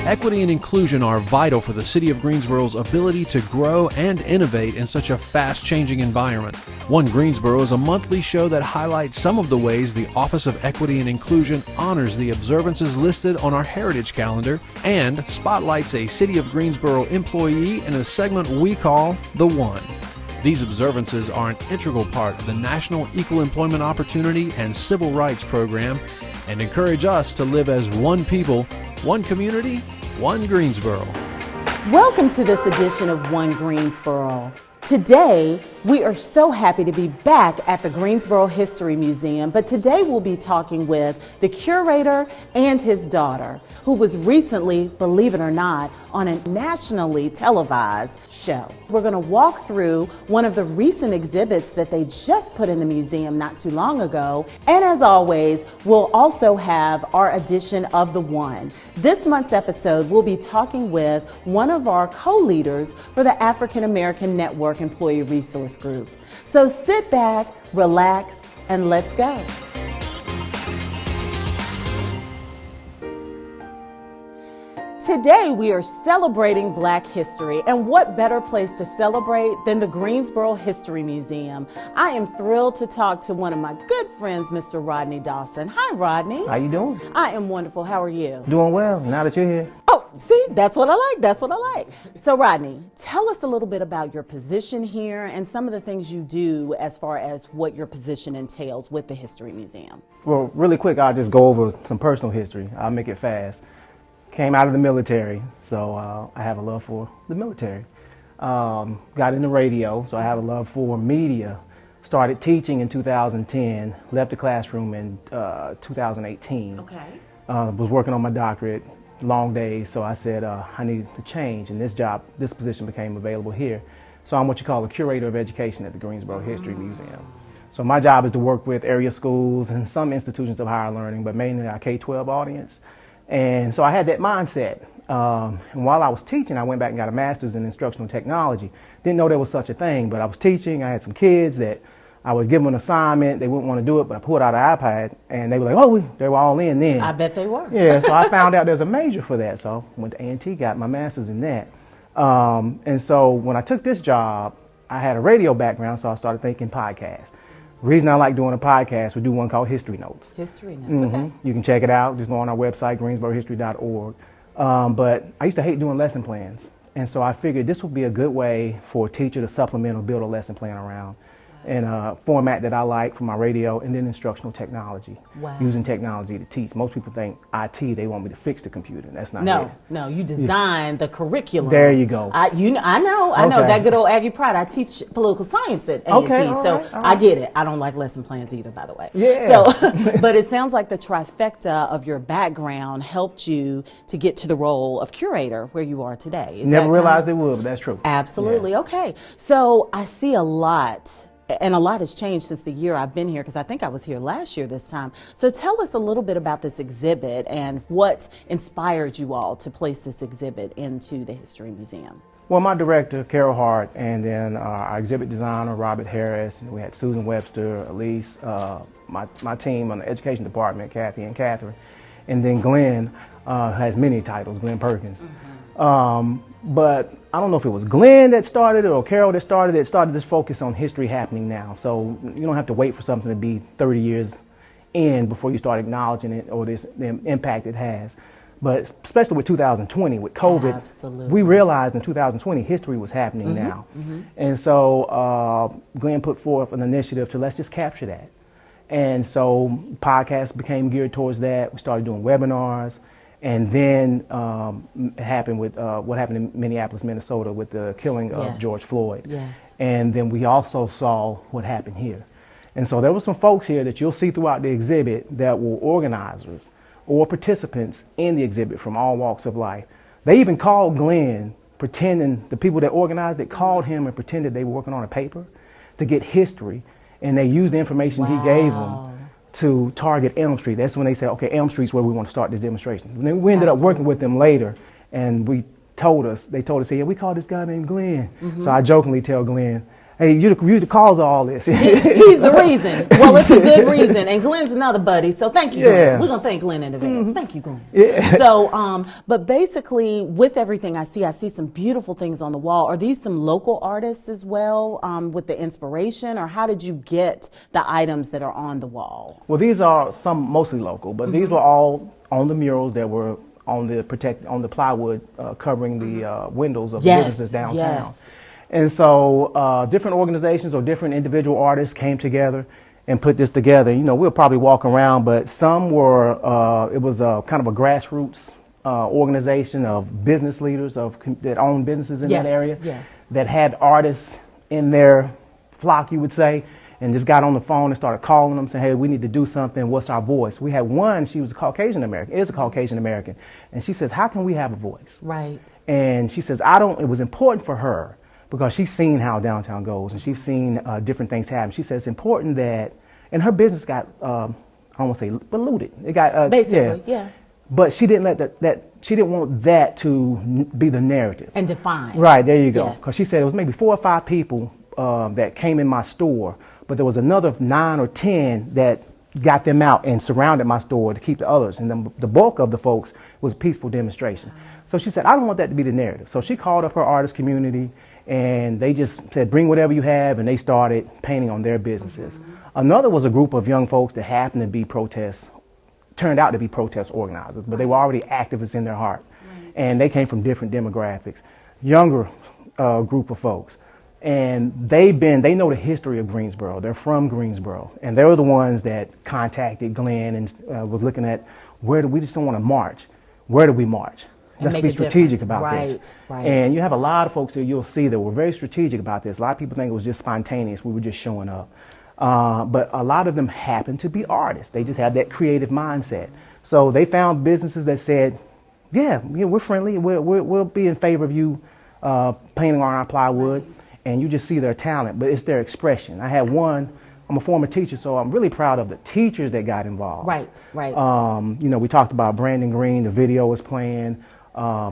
Equity and inclusion are vital for the City of Greensboro's ability to grow and innovate in such a fast-changing environment. ONE Greensboro is a monthly show that highlights some of the ways the Office of Equity and Inclusion honors the observances listed on our Heritage Calendar and spotlights a City of Greensboro employee in a segment we call The One. These observances are an integral part of the National Equal Employment Opportunity and Civil Rights Program and encourage us to live as one people, one community, ONE Greensboro. Welcome to this edition of ONE Greensboro. Today, we are so happy to be back at the Greensboro History Museum, but today we'll be talking with the curator and his daughter, who was recently, believe it or not, on a nationally televised show. We're going to walk through one of the recent exhibits that they just put in the museum not too long ago, and as always, we'll also have our edition of The One. This month's episode, we'll be talking with one of our co-leaders for the African American Network Employee Resource Group. So sit back, relax, and let's go. Today we are celebrating Black history, and what better place to celebrate than the Greensboro History Museum. I am thrilled to talk to one of my good friends, Mr. Rodney Dawson. Hi, Rodney. How you doing? I am wonderful. How are you? Doing well, now that you're here. Oh, see, that's what I like. That's what I like. So, Rodney, tell us a little bit about your position here and some of the things you do as far as what your position entails with the History Museum. Well, really quick, I'll just go over some personal history. I'll make it fast. Came out of the military, so I have a love for the military. Got into radio, so I have a love for media. Started teaching in 2010, left the classroom in 2018. Okay. Was working on my doctorate, long days, so I said I need to change, and this position became available here. So I'm what you call a curator of education at the Greensboro History Museum. So my job is to work with area schools and some institutions of higher learning, but mainly our K-12 audience. And so I had that mindset. And while I was teaching, I went back and got a master's in instructional technology. Didn't know there was such a thing, but I was teaching. I had some kids that I was giving an assignment. They wouldn't want to do it, but I pulled out an iPad and they were like, oh, they were all in then. I bet they were. Yeah, so I found out there's a major for that. So I went to A&T, got my master's in that. And so when I took this job, I had a radio background, so I started thinking podcasts. The reason I like doing a podcast, we do one called History Notes. History Notes, okay. You can check it out. Just go on our website, greensborohistory.org. But I used to hate doing lesson plans. And so I figured this would be a good way for a teacher to supplement or build a lesson plan around in a format that I like for my radio, and then instructional technology. Wow. Using technology to teach. Most people think IT, they want me to fix the computer. That's not it. No, you design the curriculum. There you go. I know Okay. that good old Aggie pride. I teach political science at A&T, Okay, all so right. I get it. I don't like lesson plans either, by the way. Yeah. So, but it sounds like the trifecta of your background helped you to get to the role of curator where you are today. Never realized it would, but that's true. Absolutely. Yeah. Okay. So I see a lot. And a lot has changed since the year I've been here, because I think I was here last year this time. So tell us a little bit about this exhibit and what inspired you all to place this exhibit into the History Museum. Well, my director, Carol Hart, and then our exhibit designer, Robert Harris, and we had Susan Webster, Elise, my team on the education department, Kathy and Catherine, and then Glenn has many titles, Glenn Perkins. But I don't know if it was Glenn that started it or Carol that started it. It started this focus on history happening now. So you don't have to wait for something to be 30 years in before you start acknowledging it or the impact it has. But especially with 2020, with COVID, Absolutely. we realized in 2020 history was happening now. And so Glenn put forth an initiative to let's just capture that. And so podcasts became geared towards that. We started doing webinars. And then it happened with what happened in Minneapolis, Minnesota with the killing of George Floyd. Yes. And then we also saw what happened here. And so there were some folks here that you'll see throughout the exhibit that were organizers or participants in the exhibit from all walks of life. They even called Glenn, pretending, the people that organized it called him and pretended they were working on a paper to get history. And they used the information he gave them to target Elm Street. That's when they said, okay, Elm Street's where we want to start this demonstration. And then we ended up working with them later, and they told us, yeah, we called this guy named Glenn. So I jokingly tell Glenn, Hey, you the cause of all this. He's the reason. Well, it's a good reason. And Glenn's another buddy. So thank you, Yeah. Glenn. We're going to thank Glenn in advance. Thank you, Glenn. Yeah. So, but basically, with everything I see some beautiful things on the wall. Are these some local artists as well with the inspiration? Or how did you get the items that are on the wall? Well, these are some mostly local, but these were all on the murals that were on the plywood covering the windows of businesses downtown. Yes. And so different organizations or different individual artists came together and put this together. You know, we'll probably walk around, but some were, it was kind of a grassroots organization of business leaders that own businesses in that area that had artists in their flock, you would say, and just got on the phone and started calling them, saying, hey, we need to do something. What's our voice? We had one, she was a Caucasian American, is a Caucasian American. And she says, how can we have a voice? Right. And she says, it was important for her because she's seen how downtown goes and she's seen different things happen. She says it's important that, and her business got, I don't want to say, polluted. It got, basically, yeah. But she didn't she didn't want that to be the narrative. And define. Right, there you go. Yes. Because she said it was maybe 4 or 5 people that came in my store, but there was another 9 or 10 that got them out and surrounded my store to keep the others. And then the bulk of the folks was a peaceful demonstration. So she said, I don't want that to be the narrative. So she called up her artist community and they just said, bring whatever you have. And they started painting on their businesses. Another was a group of young folks that happened to be turned out to be protest organizers, but they were already activists in their heart. And they came from different demographics, younger group of folks. And they know the history of Greensboro. They're from Greensboro. And they were the ones that contacted Glenn and was looking at we just don't want to march. Where do we march? Let's be strategic about this. Right. And you have a lot of folks that you'll see that were very strategic about this. A lot of people think it was just spontaneous. We were just showing up. But a lot of them happen to be artists. They just have that creative mindset. So they found businesses that said, yeah, we're friendly. We'll be in favor of you painting on our plywood. And you just see their talent, but it's their expression. I had one, I'm a former teacher, so I'm really proud of the teachers that got involved. Right. You know, we talked about Brandon Green, the video was playing.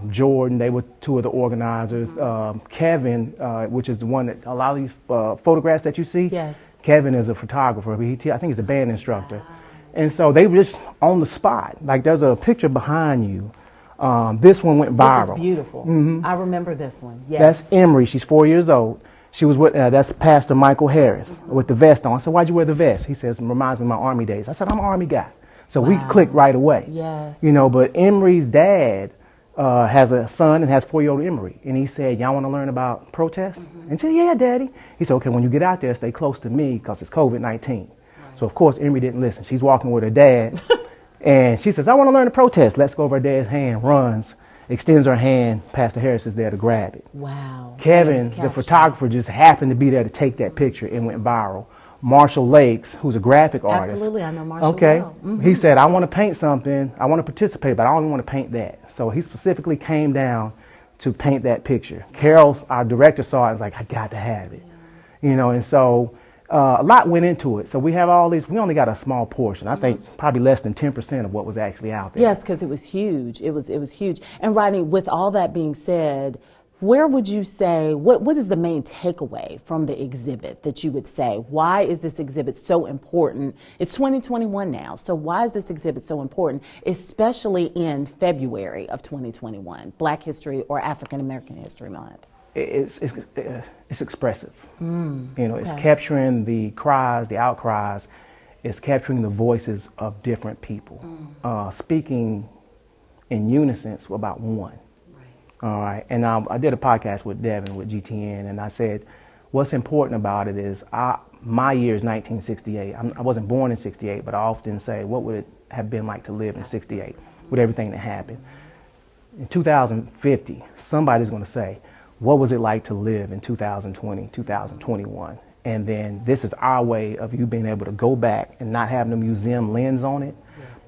Jordan, they were 2 of the organizers. Kevin, which is the one that a lot of these photographs that you see. Yes. Kevin is a photographer. I think he's a band instructor. And so they were just on the spot. Like there's a picture behind you. This one went viral. This is beautiful. I remember this one. Yes. That's Emery. She's 4 years old. She was with, that's Pastor Michael Harris with the vest on. I said, why'd you wear the vest? He says, it reminds me of my Army days. I said, I'm an Army guy. So we clicked right away. Yes. You know, but Emery's dad has a son and has 4-year-old Emery. And he said, y'all want to learn about protests? And he said, yeah, Daddy. He said, okay, when you get out there, stay close to me because it's COVID-19. So, of course, Emery didn't listen. She's walking with her dad. And she says, I want to learn to protest. Let's go over her dad's hand, runs, extends her hand. Pastor Harris is there to grab it. Wow. Kevin, the photographer, just happened to be there to take that picture. It went viral. Marshall Lakes, who's a graphic artist. Absolutely, I know Marshall well. He said, I want to paint something. I want to participate, but I only want to paint that. So he specifically came down to paint that picture. Carol, our director, saw it and was like, I got to have it. You know, and so a lot went into it. So we have all these, we only got a small portion. I think probably less than 10% of what was actually out there. Yes, because it was huge. It was huge. And Rodney, with all that being said, where would you say, what is the main takeaway from the exhibit that you would say? Why is this exhibit so important? It's 2021 now, so why is this exhibit so important, especially in February of 2021, Black History or African American History Month? It's expressive. You know, it's capturing the cries, the outcries. It's capturing the voices of different people, speaking in unison about one. All right, and I did a podcast with Devin with GTN, and I said, what's important about it is my year is 1968. I wasn't born in 68, but I often say, what would it have been like to live in 68 with everything that happened? In 2050, somebody's going to say, what was it like to live in 2020, 2021? And then this is our way of you being able to go back and not having a museum lens on it,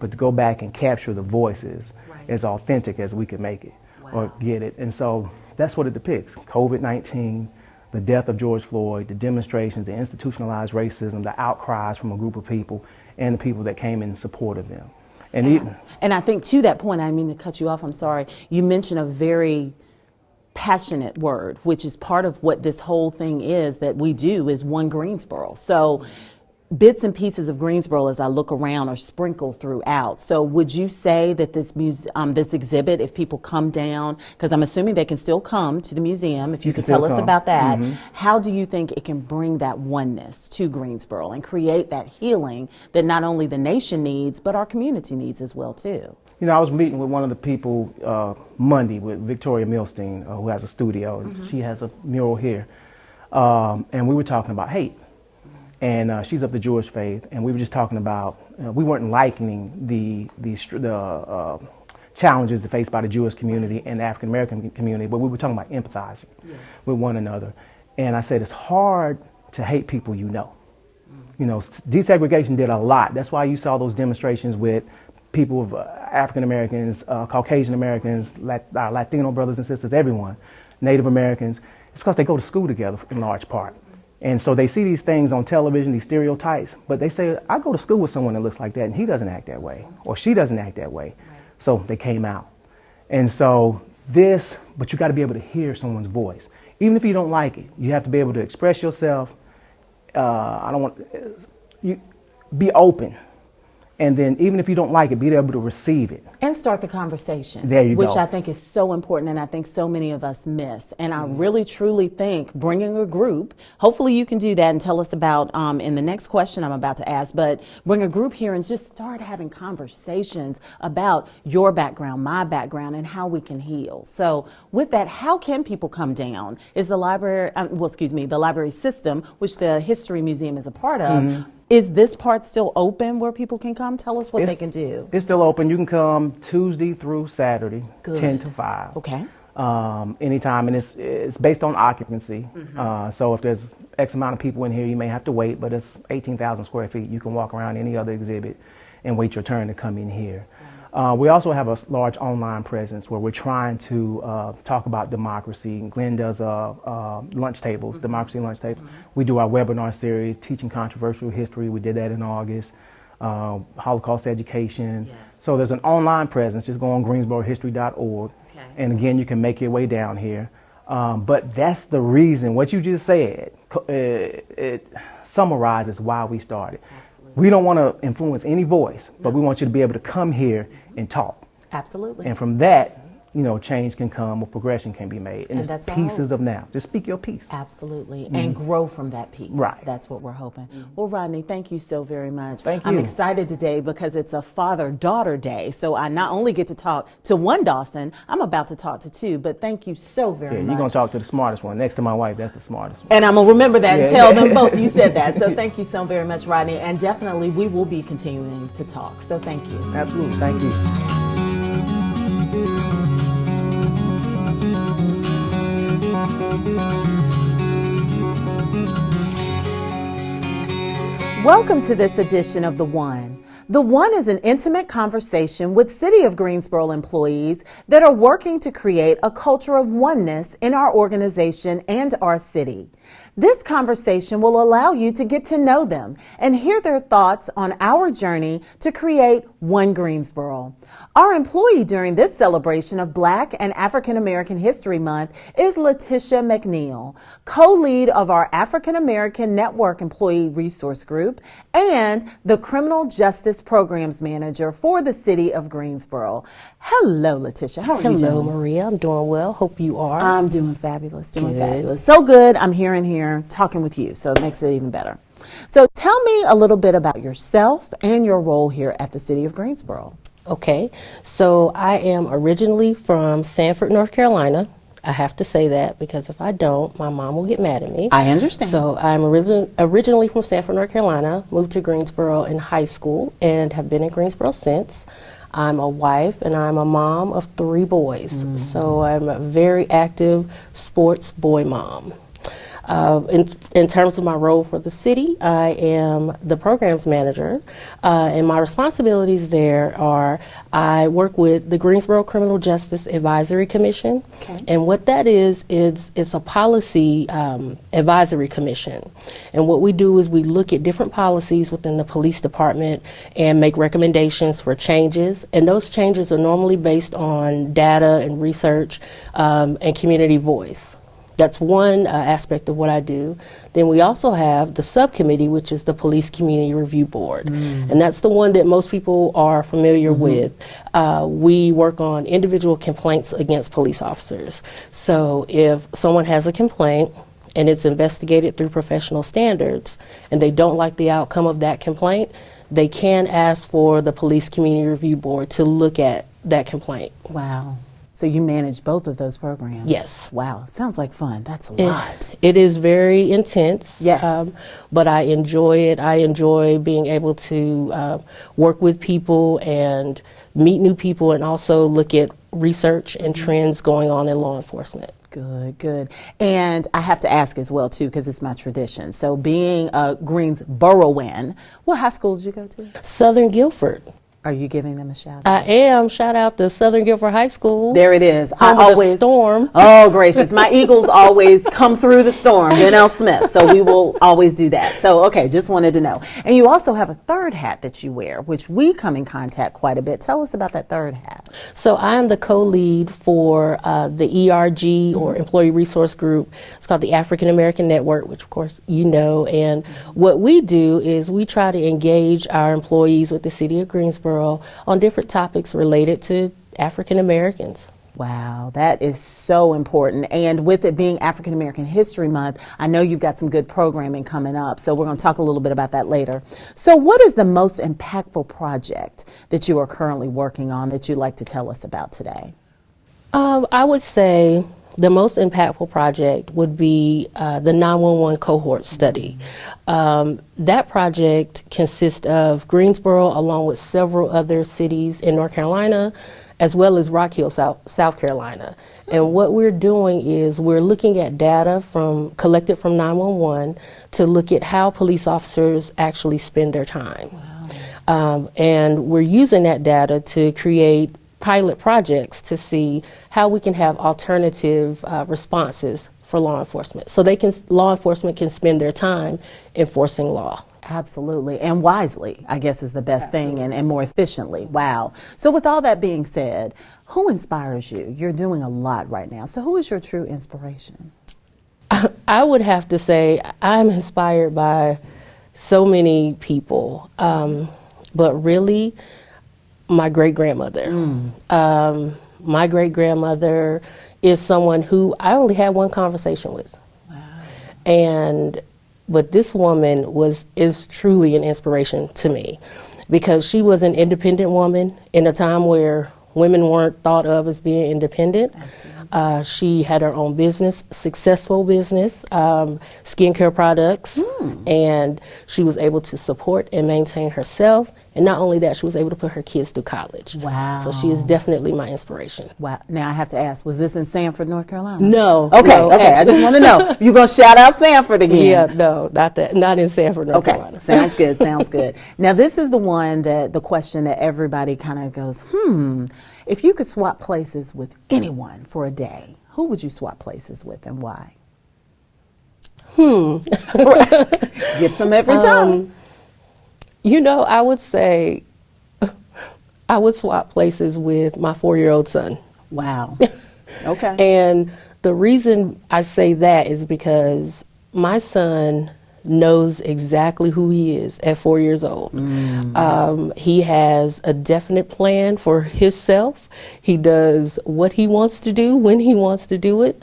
but to go back and capture the voices as authentic as we could make it. Or get it. And so that's what it depicts. COVID-19, the death of George Floyd, the demonstrations, the institutionalized racism, the outcries from a group of people, and the people that came in support of them. And I think to that point, I mean to cut you off, I'm sorry, you mentioned a very passionate word, which is part of what this whole thing is that we do is One Greensboro. So bits and pieces of Greensboro, as I look around, are sprinkled throughout. So would you say that this exhibit, if people come down, because I'm assuming they can still come to the museum, if you could tell us about that, how do you think it can bring that oneness to Greensboro and create that healing that not only the nation needs, but our community needs as well, too? You know, I was meeting with one of the people Monday with Victoria Milstein, who has a studio. She has a mural here. And we were talking about hate. And she's of the Jewish faith, and we were just talking about, we weren't likening the challenges faced by the Jewish community and the African American community, but we were talking about empathizing with one another. And I said, it's hard to hate people you know. You know, desegregation did a lot. That's why you saw those demonstrations with people of African Americans, Caucasian Americans, Latino brothers and sisters, everyone, Native Americans. It's because they go to school together in large part. And so they see these things on television, these stereotypes, but they say, I go to school with someone that looks like that and he doesn't act that way, or she doesn't act that way. Right. So they came out. And so but you got to be able to hear someone's voice. Even if you don't like it, you have to be able to express yourself. Be open. And then even if you don't like it, be able to receive it. And start the conversation. There you go. Which I think is so important, and I think so many of us miss. And I really, truly think bringing a group, hopefully you can do that and tell us about in the next question I'm about to ask, but bring a group here and just start having conversations about your background, my background, and how we can heal. So with that, how can people come down? Is the library, the library system, which the History Museum is a part of, is this part still open where people can come? Tell us what they can do. It's still open. You can come Tuesday through Saturday, 10 to 5. Okay. Anytime, and it's based on occupancy. So if there's X amount of people in here, you may have to wait, but it's 18,000 square feet. You can walk around any other exhibit and wait your turn to come in here. We also have a large online presence where we're trying to talk about democracy. Glenn does lunch tables, democracy lunch tables. We do our webinar series, Teaching Controversial History. We did that in August. Holocaust education. Yes. So there's an online presence. Just go on greensborohistory.org. Okay. And again, you can make your way down here. But that's the reason, what you just said, it summarizes why we started. Absolutely. We don't want to influence any voice, but we want you to be able to come here and talk. Absolutely. And from that, you know, change can come or progression can be made. And it's pieces of now. Just speak your piece. Absolutely. And grow from that piece. Right. That's what we're hoping. Well, Rodney, thank you so very much. Thank you. I'm excited today because it's a father-daughter day. So I not only get to talk to one Dawson, I'm about to talk to two, but thank you so very much. You're going to talk to the smartest one. Next to my wife, that's the smartest one. And I'm going to remember that and tell them both you said that. So thank you so very much, Rodney. And definitely we will be continuing to talk. So thank you. Absolutely. Thank you. Welcome to this edition of The One. The One is an intimate conversation with City of Greensboro employees that are working to create a culture of oneness in our organization and our city. This conversation will allow you to get to know them and hear their thoughts on our journey to create One Greensboro. Our employee during this celebration of Black and African American History Month is Latisha McNeil, co-lead of our African American Network Employee Resource Group and the Criminal Justice Programs Manager for the City of Greensboro. Hello, Latisha. How are you doing? Hello, Maria. I'm doing well. Hope you are. I'm doing fabulous. Doing fabulous. So good. I'm here and here talking with you, so it makes it even better. So tell me a little bit about yourself and your role here at the City of Greensboro. Okay, so I am originally from Sanford, North Carolina. I have to say that because if I don't, my mom will get mad at me. I understand. So I'm originally from Sanford, North Carolina, moved to Greensboro in high school and have been in Greensboro since. I'm a wife and I'm a mom of 3 boys. So I'm a very active sports boy mom. In terms of my role for the city, I am the programs manager, and my responsibilities there are I work with the Greensboro Criminal Justice Advisory Commission, and what that is it's a policy advisory commission. And what we do is we look at different policies within the police department and make recommendations for changes, and those changes are normally based on data and research and community voice. That's one aspect of what I do. Then we also have the subcommittee, which is the Police Community Review Board. And that's the one that most people are familiar with. We work on individual complaints against police officers. So if someone has a complaint and it's investigated through professional standards and they don't like the outcome of that complaint, they can ask for the Police Community Review Board to look at that complaint. Wow. So you manage both of those programs? Yes. Wow. Sounds like fun. That's a lot. It is very intense. Yes. But I enjoy it. I enjoy being able to work with people and meet new people and also look at research and trends going on in law enforcement. Good, good. And I have to ask as well, too, because it's my tradition. So being a Greensboroan, what high school did you go to? Southern Guilford. Are you giving them a shout out? I am. Shout out to Southern Guilford High School. There it is. Home of the storm. Oh, gracious. My Eagles always come through the storm. L. Smith. So we will always do that. So, okay, just wanted to know. And you also have a third hat that you wear, which we come in contact quite a bit. Tell us about that third hat. So I am the co-lead for the ERG, or Employee Resource Group. It's called the African American Network, which of course you know. And what we do is we try to engage our employees with the city of Greensboro on different topics related to African Americans. Wow, that is so important. And with it being African American History Month, I know you've got some good programming coming up. So we're going to talk a little bit about that later. So what is the most impactful project that you are currently working on that you'd like to tell us about today? I would say the most impactful project would be the 911 cohort study. That project consists of Greensboro along with several other cities in North Carolina, as well as Rock Hill, South Carolina. And what we're doing is we're looking at data collected from 911 to look at how police officers actually spend their time. Wow. And we're using that data to create pilot projects to see how we can have alternative responses for law enforcement, so law enforcement can spend their time enforcing law. Absolutely, and wisely, I guess, is the best thing, and more efficiently. Wow. So with all that being said, who inspires you? You're doing a lot right now. So who is your true inspiration? I would have to say I'm inspired by so many people, but really my great-grandmother. My great-grandmother is someone who I only had one conversation with. Wow. But this woman is truly an inspiration to me, because she was an independent woman in a time where women weren't thought of as being independent. She had her own business, successful business, skincare products, and she was able to support and maintain herself. And not only that, she was able to put her kids through college. Wow. So she is definitely my inspiration. Wow. Now I have to ask, was this in Sanford, North Carolina? No. Okay, no, okay. I just want to know. You're going to shout out Sanford again. Yeah, no, not that. Not in Sanford, North Carolina. Sounds good, sounds good. Now this is the question that everybody kind of goes, if you could swap places with anyone for a day, who would you swap places with and why? Get some every time. You know, I would say I would swap places with my 4-year-old son. Wow. Okay. And the reason I say that is because my son knows exactly who he is at 4 years old. He has a definite plan for himself. He does what he wants to do when he wants to do it,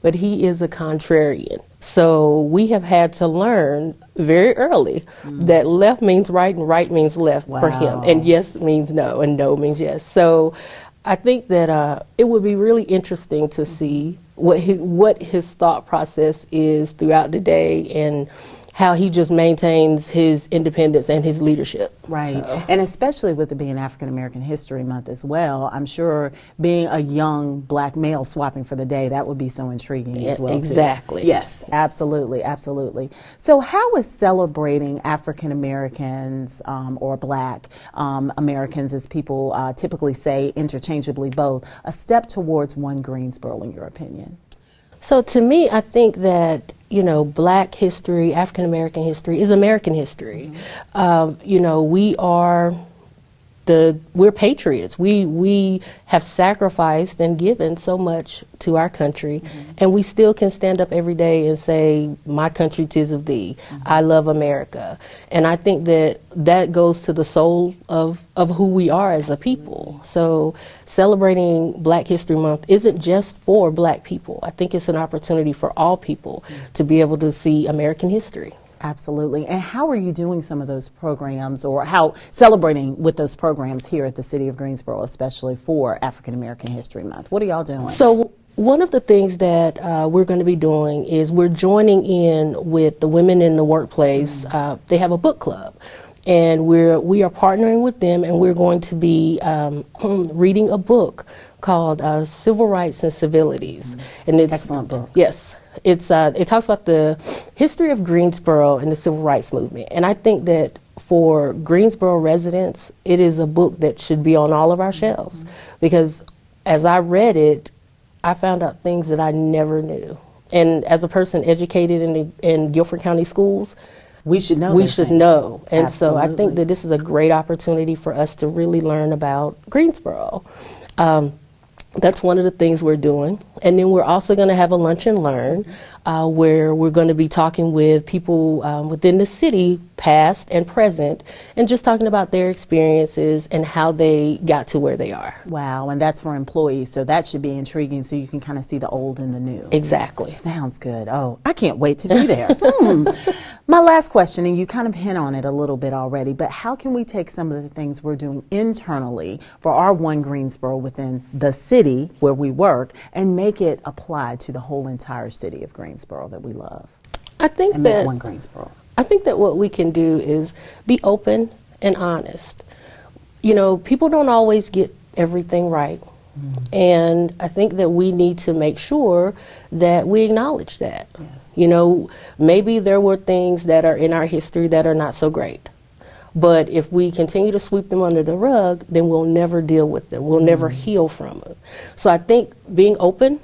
but he is a contrarian. So we have had to learn very early that left means right and right means left for him, and yes means no and no means yes. So I think that it would be really interesting to see what his thought process is throughout the day and how he just maintains his independence and his leadership. Right. So. And especially with it being African American History Month as well, I'm sure being a young black male swapping for the day, that would be so intriguing as well. Exactly. Too. Yes, absolutely, absolutely. So how is celebrating African Americans or black Americans, as people typically say interchangeably both, a step towards One Greensboro in your opinion? So to me, I think that, you know, black history, African American history is American history. Mm-hmm. You know, we're patriots. We have sacrificed and given so much to our country, mm-hmm. and we still can stand up every day and say, my country 'tis of thee. Mm-hmm. I love America. And I think that goes to the soul of who we are as a people. So celebrating Black History Month isn't just for black people. I think it's an opportunity for all people to be able to see American history. Absolutely. And how are you doing some of those programs, or how celebrating with those programs here at the City of Greensboro, especially for African American History Month? What are y'all doing? So one of the things that we're going to be doing is we're joining in with the Women in the Workplace. They have a book club. And we are partnering with them, and we're going to be reading a book called Civil Rights and Civilities. And it's excellent book. Yes. It talks about the history of Greensboro and the civil rights movement. And I think that for Greensboro residents, it is a book that should be on all of our shelves. Because as I read it, I found out things that I never knew. And as a person educated in Guilford County schools, we should know. We should know. And Absolutely. So I think that this is a great opportunity for us to really learn about Greensboro. That's one of the things we're doing. And then we're also going to have a lunch and learn where we're going to be talking with people within the city, past and present, and just talking about their experiences and how they got to where they are. Wow, and that's for employees, so that should be intriguing, so you can kind of see the old and the new. Exactly. Sounds good. Oh, I can't wait to be there. My last question, and you kind of hint on it a little bit already, but how can we take some of the things we're doing internally for our One Greensboro within the city where we work and make it applied to the whole entire city of Greensboro that we love? I think and that make One Greensboro. I think that what we can do is be open and honest. You know, people don't always get everything right. And I think that we need to make sure that we acknowledge that. Yes. You know, maybe there were things that are in our history that are not so great. But if we continue to sweep them under the rug, then we'll never deal with them. We'll never heal from them. So I think being open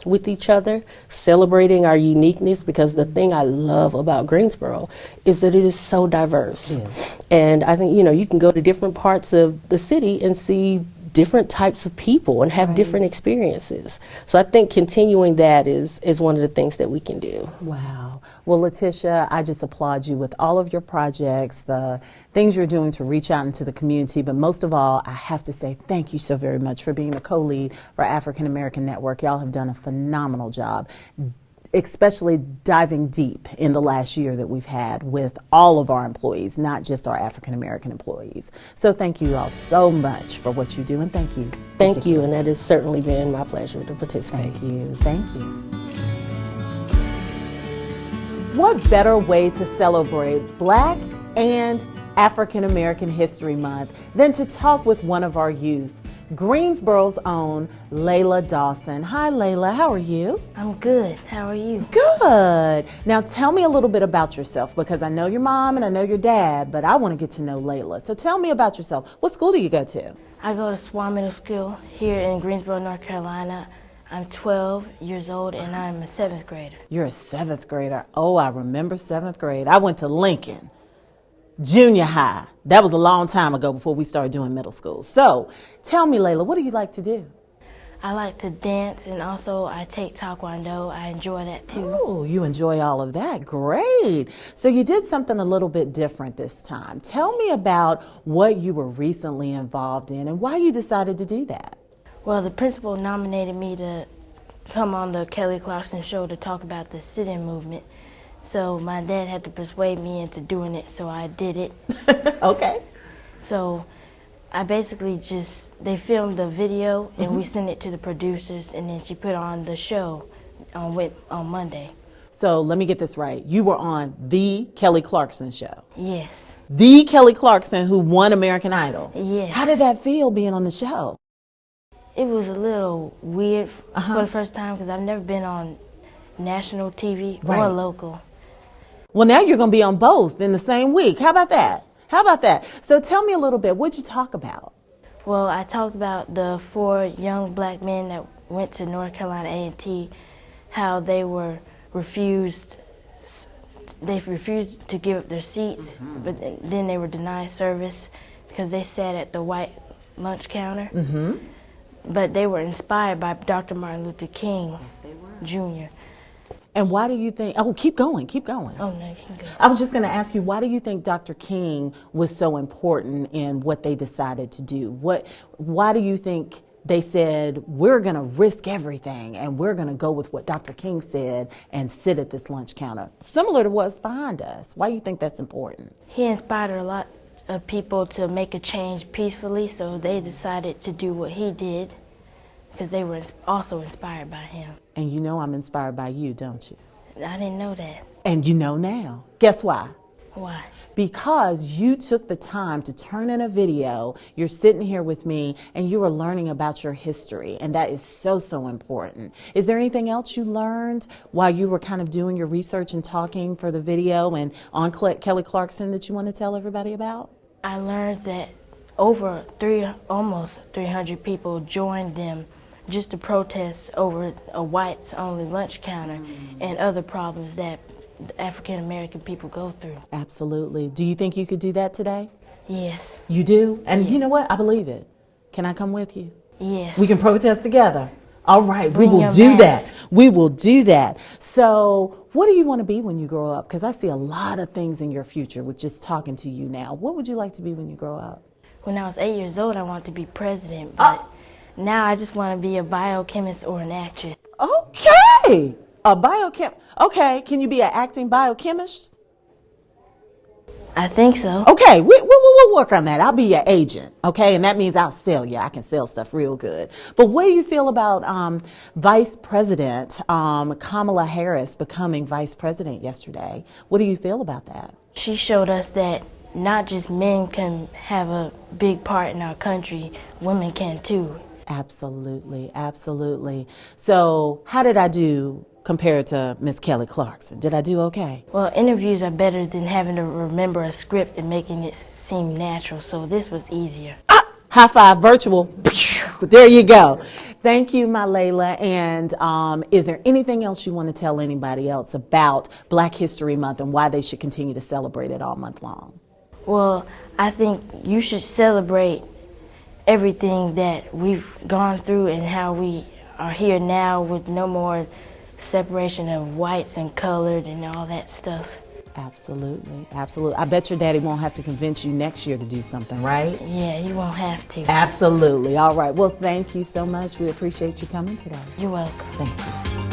with each other, celebrating our uniqueness, because the thing I love about Greensboro is that it is so diverse. Yes. And I think, you know, you can go to different parts of the city and see different types of people and have different experiences. So I think continuing that is one of the things that we can do. Wow. Well, Latisha, I just applaud you with all of your projects, the things you're doing to reach out into the community. But most of all, I have to say thank you so very much for being the co-lead for African American Network. Y'all have done a phenomenal job, especially diving deep in the last year that we've had with all of our employees, not just our African American employees. So thank you all so much for what you do, and thank you. Thank you, and that has certainly been my pleasure to participate. Thank you. Thank you. What better way to celebrate Black and African American History Month than to talk with one of our youth, Greensboro's own Layla Dawson. Hi, Layla. How are you? I'm good. How are you? Good. Now tell me a little bit about yourself, because I know your mom and I know your dad, but I want to get to know Layla. So tell me about yourself. What school do you go to? I go to Swan Middle School here in Greensboro, North Carolina. I'm 12 years old and I'm a 7th grader. You're a 7th grader. Oh, I remember 7th grade. I went to Lincoln Junior High. That was a long time ago before we started doing middle school. So tell me, Layla, what do you like to do? I like to dance, and also I take Taekwondo. I enjoy that too. Oh, you enjoy all of that. Great. So you did something a little bit different this time. Tell me about what you were recently involved in and why you decided to do that. Well, the principal nominated me to come on the Kelly Clarkson show to talk about the sit-in movement. So my dad had to persuade me into doing it, so I did it. Okay. So I basically they filmed the video and we sent it to the producers, and then she put on the show on Monday. So let me get this right. You were on the Kelly Clarkson show. Yes. The Kelly Clarkson who won American Idol. Yes. How did that feel being on the show? It was a little weird for the first time because I've never been on national TV or local. Well, now you're going to be on both in the same week. How about that? How about that? So tell me a little bit. What'd you talk about? Well, I talked about the 4 young black men that went to North Carolina A&T, how they were refused to give up their seats, but then they were denied service because they sat at the white lunch counter. But they were inspired by Dr. Martin Luther King Jr. And why do you think, oh, keep going. Oh, no, you can go. I was just going to ask you, why do you think Dr. King was so important in what they decided to do? Why do you think they said, we're going to risk everything and we're going to go with what Dr. King said and sit at this lunch counter? Similar to what's behind us. Why do you think that's important? He inspired a lot of people to make a change peacefully, so they decided to do what he did because they were also inspired by him. And you know I'm inspired by you, don't you? I didn't know that. And you know now. Guess why? Why? Because you took the time to turn in a video. You're sitting here with me and you are learning about your history, and that is so, so important. Is there anything else you learned while you were kind of doing your research and talking for the video and on Kelly Clarkson that you want to tell everybody about? I learned that almost 300 people joined them just to protest over a whites-only lunch counter and other problems that African American people go through. Absolutely. Do you think you could do that today? Yes. You do? And you know what? I believe it. Can I come with you? Yes. We can protest together. All right, Bring we will your do mask. that. We will do that. So what do you want to be when you grow up? Because I see a lot of things in your future with just talking to you now. What would you like to be when you grow up? When I was 8 years old, I wanted to be president, but now I just want to be a biochemist or an actress. Okay. A biochem. Okay, can you be an acting biochemist? I think so. Okay, we'll work on that. I'll be your agent, okay? And that means I'll sell you. I can sell stuff real good. But what do you feel about Vice President Kamala Harris becoming Vice President yesterday? What do you feel about that? She showed us that not just men can have a big part in our country, women can too. Absolutely, absolutely. So how did I do compared to Miss Kelly Clarkson? Did I do okay? Well, interviews are better than having to remember a script and making it seem natural, so this was easier. High five virtual. There you go. Thank you, my Layla. And is there anything else you want to tell anybody else about Black History Month and why they should continue to celebrate it all month long? Well, I think you should celebrate everything that we've gone through and how we are here now with no more separation of whites and colored and all that stuff. Absolutely, absolutely. I bet your daddy won't have to convince you next year to do something, right? Yeah, you won't have to. Absolutely. All right. Well, thank you so much. We appreciate you coming today. You're welcome. Thank you.